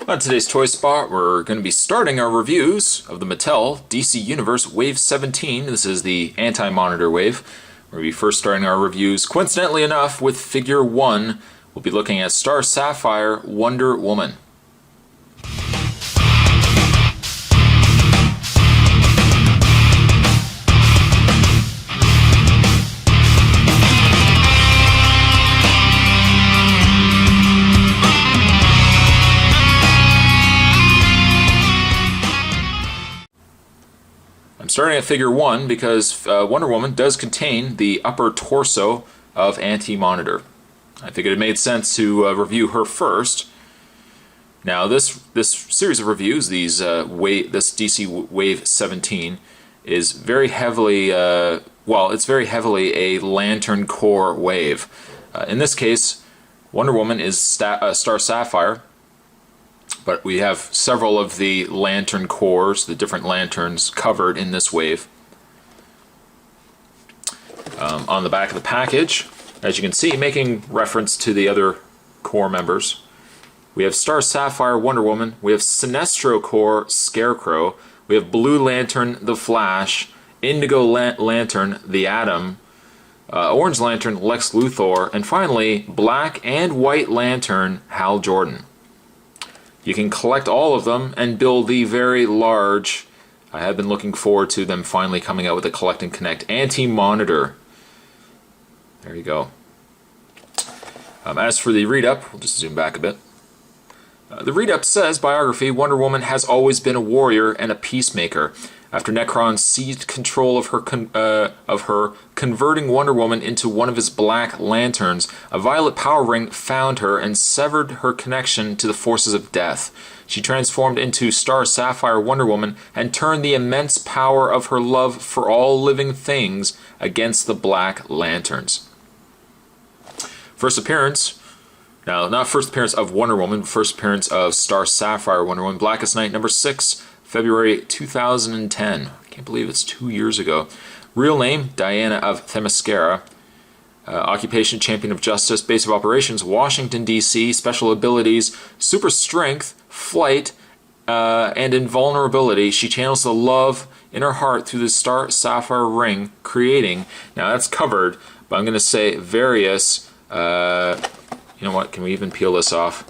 On today's Toy Spot, we're going to be starting our reviews of the Mattel DC Universe Wave 17. This is the anti-monitor wave. We're going to be first starting our reviews, coincidentally enough, with Figure 1. We'll be looking at Star Sapphire Wonder Woman. Starting at Figure 1 because Wonder Woman does contain the upper torso of Anti-Monitor. I figured it made sense to review her first. Now this series of reviews, this DC Wave 17, is very heavily, it's very heavily a Lantern Core wave. In this case, Wonder Woman is Star Sapphire, but we have several of the lantern cores, the different lanterns, covered in this wave. On the back of the package, as you can see, making reference to the other core members, we have Star Sapphire Wonder Woman, we have Sinestro Core Scarecrow, we have Blue Lantern the Flash, Indigo Lantern the Atom, Orange Lantern Lex Luthor, and finally Black and White Lantern Hal Jordan. You can collect all of them and build the very large, I have been looking forward to them finally coming out with a Collect and Connect Anti-Monitor. There you go. As for the read-up, we'll just zoom back a bit. The read-up says, biography, Wonder Woman has always been a warrior and a peacemaker. After Necron seized control of her, converting Wonder Woman into one of his black lanterns, a violet power ring found her and severed her connection to the forces of death. She transformed into Star Sapphire Wonder Woman and turned the immense power of her love for all living things against the Black Lanterns. First appearance, now not first appearance of Wonder Woman, first appearance of Star Sapphire Wonder Woman, Blackest Night number 6, February 2010. I can't believe it's 2 years ago. Real name, Diana of Themyscira. Occupation, Champion of Justice. Base of Operations, Washington, D.C. Special abilities, super strength, flight, and invulnerability. She channels the love in her heart through the Star Sapphire ring, creating, now that's covered, but I'm going to say various, you know what, can we even peel this off?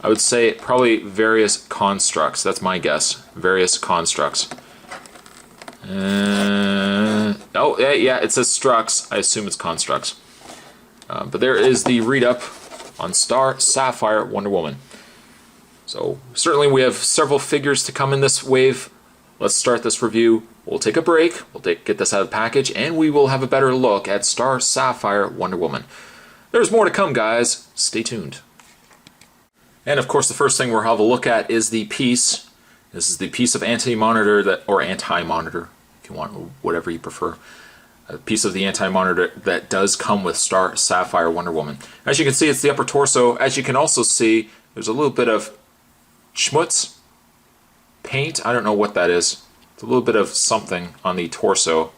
I would say probably various constructs. That's my guess. Various constructs. Oh, yeah, it says structs. I assume it's constructs. But there is the read-up on Star Sapphire Wonder Woman. So, certainly we have several figures to come in this wave. Let's start this review. We'll take a break. We'll get this out of the package, and we will have a better look at Star Sapphire Wonder Woman. There's more to come, guys. Stay tuned. And of course, the first thing we'll have a look at is the piece. This is the piece of anti-monitor or anti-monitor, if you want, whatever you prefer. A piece of the anti-monitor that does come with Star Sapphire Wonder Woman. As you can see, it's the upper torso. As you can also see, there's a little bit of schmutz, paint. I don't know what that is. It's a little bit of something on the torso.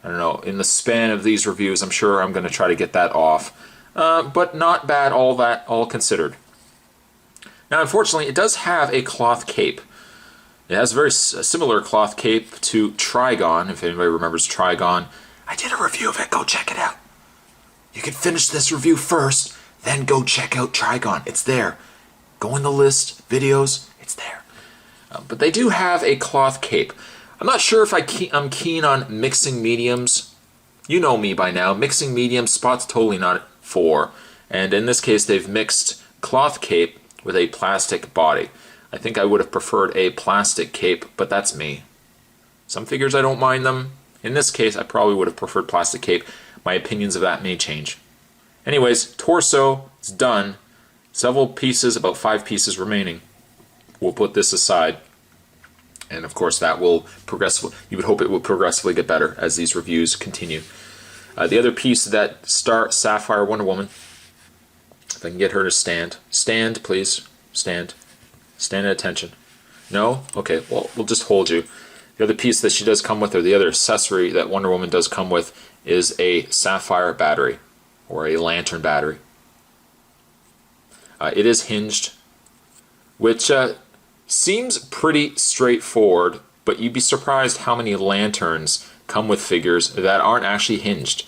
I don't know. In the span of these reviews, I'm sure I'm going to try to get that off. But not bad, all considered. Now, unfortunately, it does have a cloth cape. It has a very similar cloth cape to Trigon, if anybody remembers Trigon. I did a review of it. Go check it out. You can finish this review first, then go check out Trigon. It's there. Go in the list, videos, it's there. But they do have a cloth cape. I'm not sure if I'm keen on mixing mediums. You know me by now. Mixing mediums, Spot's totally not for. And in this case, they've mixed cloth cape with a plastic body. I think I would have preferred a plastic cape, but that's me. Some figures I don't mind them. In this case, I probably would have preferred plastic cape. My opinions of that may change. Anyways, torso is done. Several pieces, about 5 pieces remaining. We'll put this aside. And of course that will progressively, you would hope it will progressively get better as these reviews continue. The other piece, that Star Sapphire Wonder Woman, if I can get her to stand. Stand, please. Stand. Stand at attention. No? Okay, well, we'll just hold you. The other piece that she does come with, or the other accessory that Wonder Woman does come with, is a sapphire battery, or a lantern battery. It is hinged. which seems pretty straightforward, but you'd be surprised how many lanterns come with figures that aren't actually hinged.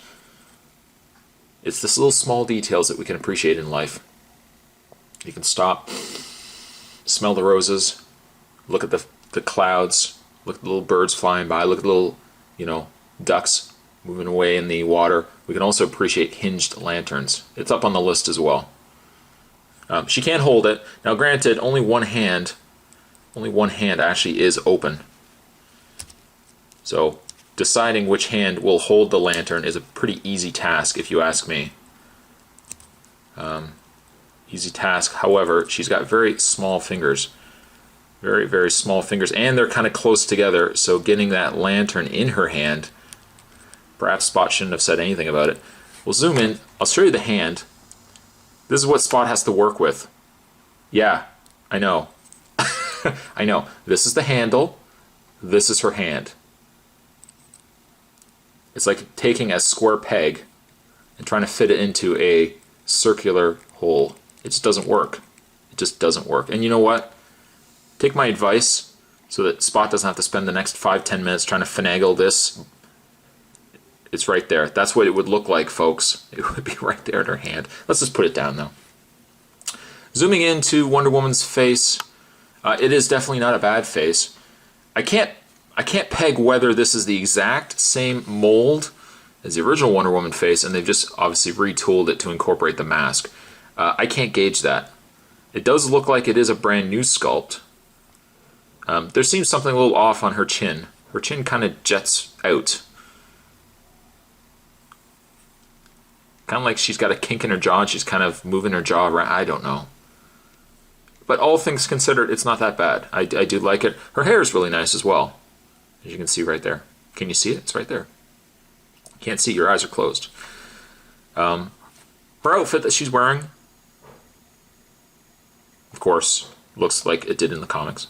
It's this little small details that we can appreciate in life. You can stop, smell the roses, look at the clouds, look at the little birds flying by, look at the little, ducks moving away in the water. We can also appreciate hinged lanterns. It's up on the list as well. She can't hold it. Now granted, only one hand actually is open. So deciding which hand will hold the lantern is a pretty easy task, if you ask me. Easy task. However, she's got very small fingers. Very, very small fingers, and they're kind of close together, so getting that lantern in her hand, perhaps Spot shouldn't have said anything about it. We'll zoom in. I'll show you the hand. This is what Spot has to work with. Yeah, I know. I know. This is the handle. This is her hand. It's like taking a square peg and trying to fit it into a circular hole. It just doesn't work. It just doesn't work. And you know what? Take my advice so that Spot doesn't have to spend the next 5-10 minutes trying to finagle this. It's right there. That's what it would look like, folks. It would be right there in her hand. Let's just put it down, though. Zooming into Wonder Woman's face, it is definitely not a bad face. I can't peg whether this is the exact same mold as the original Wonder Woman face, and they've just obviously retooled it to incorporate the mask. I can't gauge that. It does look like it is a brand new sculpt. There seems something a little off on her chin. Her chin kind of jets out. Kind of like she's got a kink in her jaw and she's kind of moving her jaw around. I don't know. But all things considered, it's not that bad. I do like it. Her hair is really nice as well, as you can see right there. Can you see it? It's right there. You can't see, your eyes are closed. Her outfit that she's wearing, of course, looks like it did in the comics.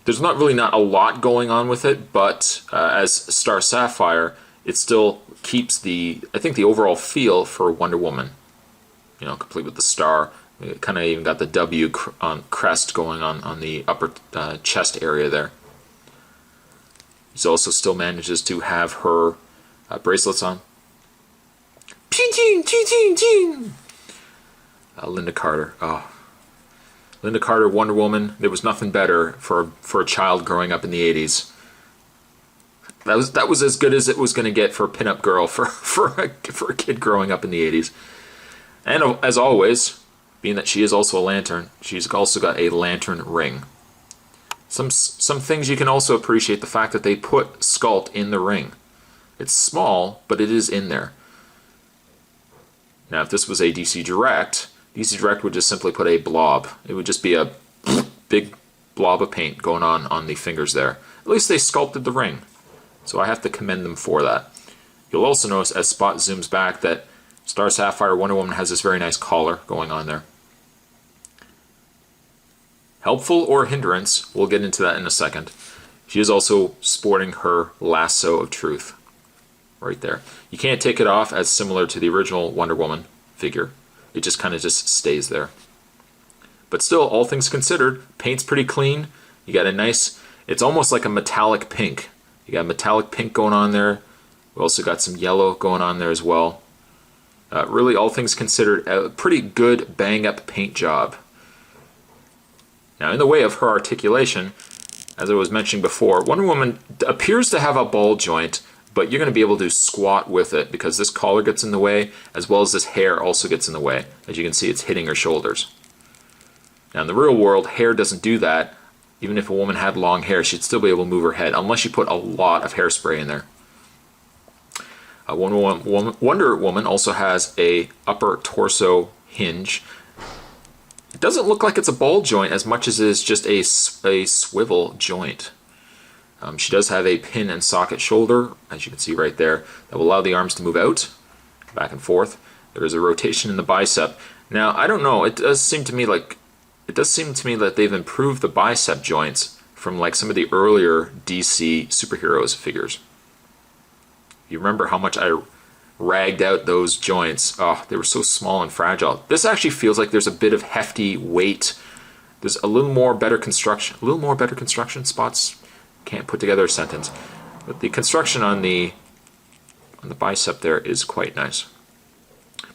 There's not a lot going on with it, but as Star Sapphire, it still keeps the overall feel for Wonder Woman. Complete with the star. It kind of even got the W crest going on the upper chest area there. She also still manages to have her bracelets on. Linda Carter. Oh. Linda Carter, Wonder Woman. There was nothing better for a child growing up in the 80s. That was as good as it was going to get for a pinup girl for a kid growing up in the 80s. And as always, being that she is also a lantern, she's also got a lantern ring. Some things you can also appreciate the fact that they put sculpt in the ring. It's small, but it is in there. Now, if this was a DC Direct would just simply put a blob. It would just be a big blob of paint going on the fingers there. At least they sculpted the ring, so I have to commend them for that. You'll also notice as Spot zooms back that Star Sapphire Wonder Woman has this very nice collar going on there. Helpful or hindrance, we'll get into that in a second. She is also sporting her lasso of truth right there. You can't take it off, as similar to the original Wonder Woman figure. It just kind of stays there. But still, all things considered, paint's pretty clean. You got a nice, it's almost like a metallic pink. You got metallic pink going on there. We also got some yellow going on there as well. Really, all things considered, a pretty good bang-up paint job. Now, in the way of her articulation, as I was mentioning before, Wonder Woman appears to have a ball joint, but you're going to be able to squat with it because this collar gets in the way, as well as this hair also gets in the way. As you can see, it's hitting her shoulders. Now, in the real world, hair doesn't do that. Even if a woman had long hair, she'd still be able to move her head, unless you put a lot of hairspray in there. Wonder Woman also has a upper torso hinge. It doesn't look like it's a ball joint as much as it is just a swivel joint. She does have a pin and socket shoulder, as you can see right there, that will allow the arms to move out, back and forth. There is a rotation in the bicep. Now, I don't know, it does seem to me that they've improved the bicep joints from like some of the earlier DC superheroes figures. You remember how much I ragged out those joints. Oh, they were so small and fragile. This actually feels like there's a bit of hefty weight There's a little more better construction. A little more better construction. Spots can't put together a sentence. But the construction on the bicep there is quite nice.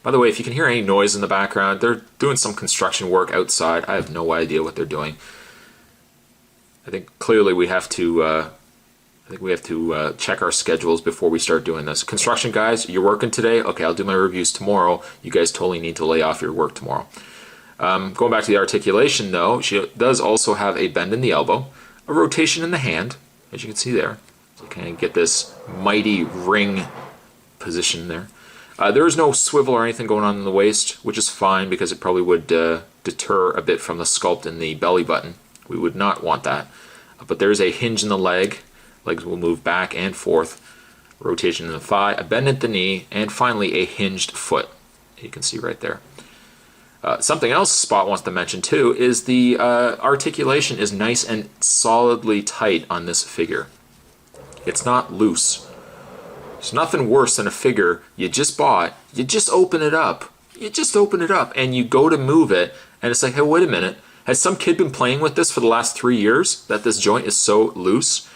By the way, if you can hear any noise in the background, they're doing some construction work outside. I have no idea what they're doing. I think clearly we have to check our schedules before we start doing this. Construction guys, you're working today? Okay, I'll do my reviews tomorrow. You guys totally need to lay off your work tomorrow. Going back to the articulation though, she does also have a bend in the elbow, a rotation in the hand, as you can see there. So you kind of get this mighty ring position there. There is no swivel or anything going on in the waist, which is fine because it probably would deter a bit from the sculpt in the belly button. We would not want that. But there's a hinge in the leg. Legs will move back and forth. Rotation in the thigh, a bend at the knee, and finally a hinged foot. You can see right there. Something else Spot wants to mention too is the articulation is nice and solidly tight on this figure. It's not loose. There's nothing worse than a figure you just bought, you just open it up. You just open it up and you go to move it and it's like, hey, wait a minute. Has some kid been playing with this for the last 3 years that this joint is so loose?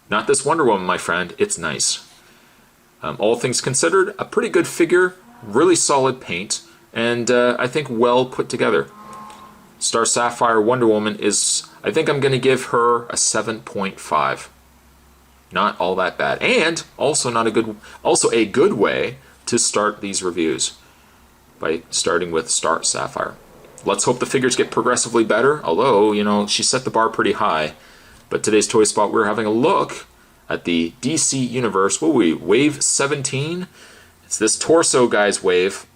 Not this Wonder Woman, my friend. It's nice. All things considered, a pretty good figure, really solid paint, and I think well put together. Star Sapphire Wonder Woman is, I think I'm going to give her a 7.5. Not all that bad, and also a good way to start these reviews by starting with Star Sapphire. Let's hope the figures get progressively better, although, you know, she set the bar pretty high. But today's Toy Spot, we're having a look at the DC Universe, Wave 17. It's this torso guy's wave,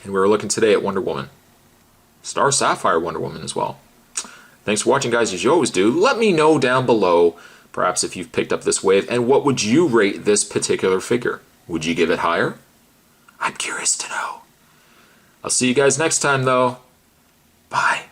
and we're looking today at Wonder Woman. Star Sapphire Wonder Woman as well. Thanks for watching, guys, as you always do. Let me know down below, perhaps if you've picked up this wave, and what would you rate this particular figure? Would you give it higher? I'm curious to know. I'll see you guys next time, though. Bye.